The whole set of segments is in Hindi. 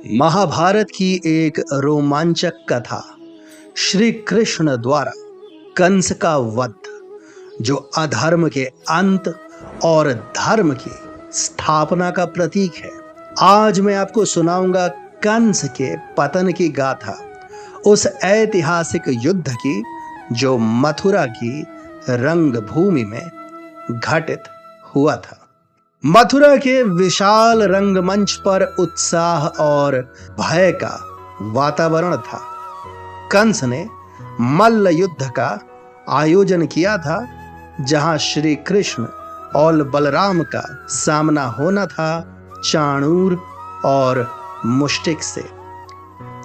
महाभारत की एक रोमांचक कथा, श्री कृष्ण द्वारा कंस का वध, जो अधर्म के अंत और धर्म की स्थापना का प्रतीक है। आज मैं आपको सुनाऊंगा कंस के पतन की गाथा, उस ऐतिहासिक युद्ध की जो मथुरा की रंगभूमि में घटित हुआ था। मथुरा के विशाल रंगमंच पर उत्साह और भय का वातावरण था। कंस ने मल्ल युद्ध का आयोजन किया था, जहां श्री कृष्ण और बलराम का सामना होना था चाणूर और मुष्टिक से।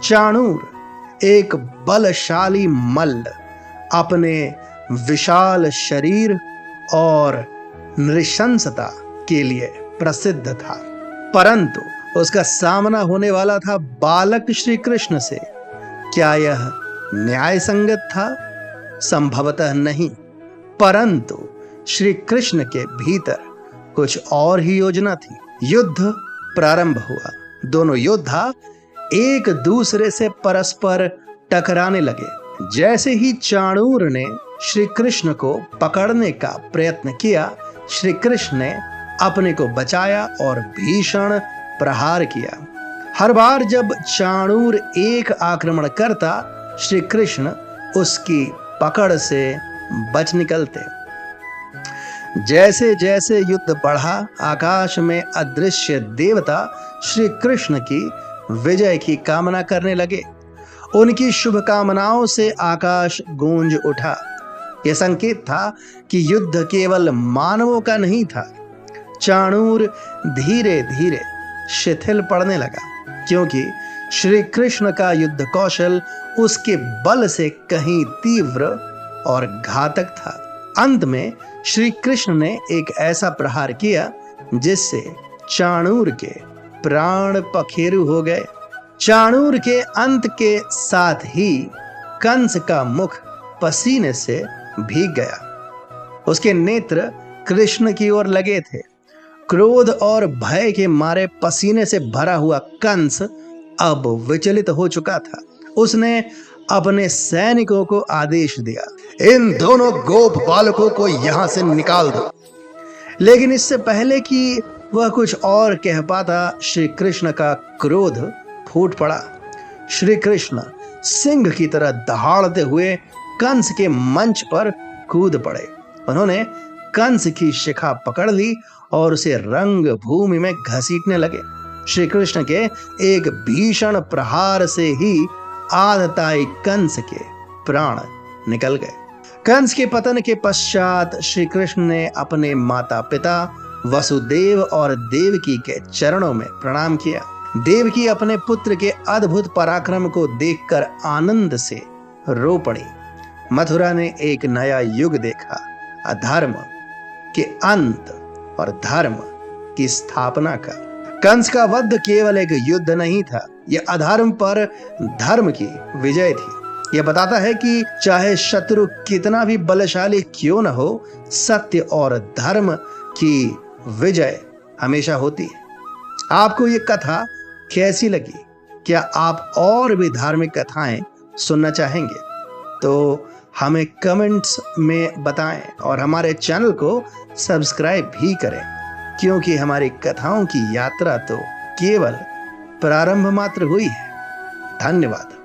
चाणूर एक बलशाली मल्ल अपने विशाल शरीर और नृशंसता के लिए प्रसिद्ध था, परंतु उसका सामना होने वाला था बालक श्री कृष्ण से। क्या यह न्याय संगत था? संभवतः नहीं, परंतु श्री कृष्ण के भीतर कुछ और ही योजना थी। युद्ध प्रारंभ हुआ। दोनों योद्धा एक दूसरे से परस्पर टकराने लगे। जैसे ही चाणूर ने श्री कृष्ण को पकड़ने का प्रयत्न किया, श्री कृष्ण ने अपने को बचाया और भीषण प्रहार किया। हर बार जब चाणूर एक आक्रमण करता, श्री कृष्ण उसकी पकड़ से बच निकलते। जैसे जैसे युद्ध बढ़ा, आकाश में अदृश्य देवता श्री कृष्ण की विजय की कामना करने लगे। उनकी शुभकामनाओं से आकाश गूंज उठा। यह संकेत था कि युद्ध केवल मानवों का नहीं था। चाणूर धीरे धीरे शिथिल पड़ने लगा, क्योंकि श्री कृष्ण का युद्ध कौशल उसके बल से कहीं तीव्र और घातक था। अंत में श्री कृष्ण ने एक ऐसा प्रहार किया जिससे चाणूर के प्राण पखेरु हो गए। चाणूर के अंत के साथ ही कंस का मुख पसीने से भीग गया। उसके नेत्र कृष्ण की ओर लगे थे। क्रोध और भय के मारे पसीने से भरा हुआ कंस अब विचलित हो चुका था। उसने अपने सैनिकों को आदेश दिया, इन दोनों गोप बालकों को यहां से निकाल दो। लेकिन इससे पहले कि वह कुछ और कह पाता, श्री कृष्ण का क्रोध फूट पड़ा। श्री कृष्ण सिंह की तरह दहाड़ते हुए कंस के मंच पर कूद पड़े। उन्होंने कंस की शिखा पकड़ ली और उसे रंग भूमि में घसीटने लगे। श्री कृष्ण के एक भीषण प्रहार से ही आतताई कंस के प्राण निकल गए। कंस के पतन के पश्चात श्री कृष्ण ने अपने माता पिता वसुदेव और देवकी के चरणों में प्रणाम किया। देवकी अपने पुत्र के अद्भुत पराक्रम को देखकर आनंद से रो पड़ी। मथुरा ने एक नया युग देखा, अधर्म के अंत और धर्म की स्थापना का। कंस का वध केवल एक युद्ध नहीं था, यह अधर्म पर धर्म की विजय थी। यह बताता है कि चाहे शत्रु कितना भी बलशाली क्यों न हो, सत्य और धर्म की विजय हमेशा होती है। आपको यह कथा कैसी लगी? क्या आप और भी धार्मिक कथाएं सुनना चाहेंगे? तो हमें कमेंट्स में बताएं और हमारे चैनल को सब्सक्राइब भी करें, क्योंकि हमारी कथाओं की यात्रा तो केवल प्रारंभ मात्र हुई है। धन्यवाद।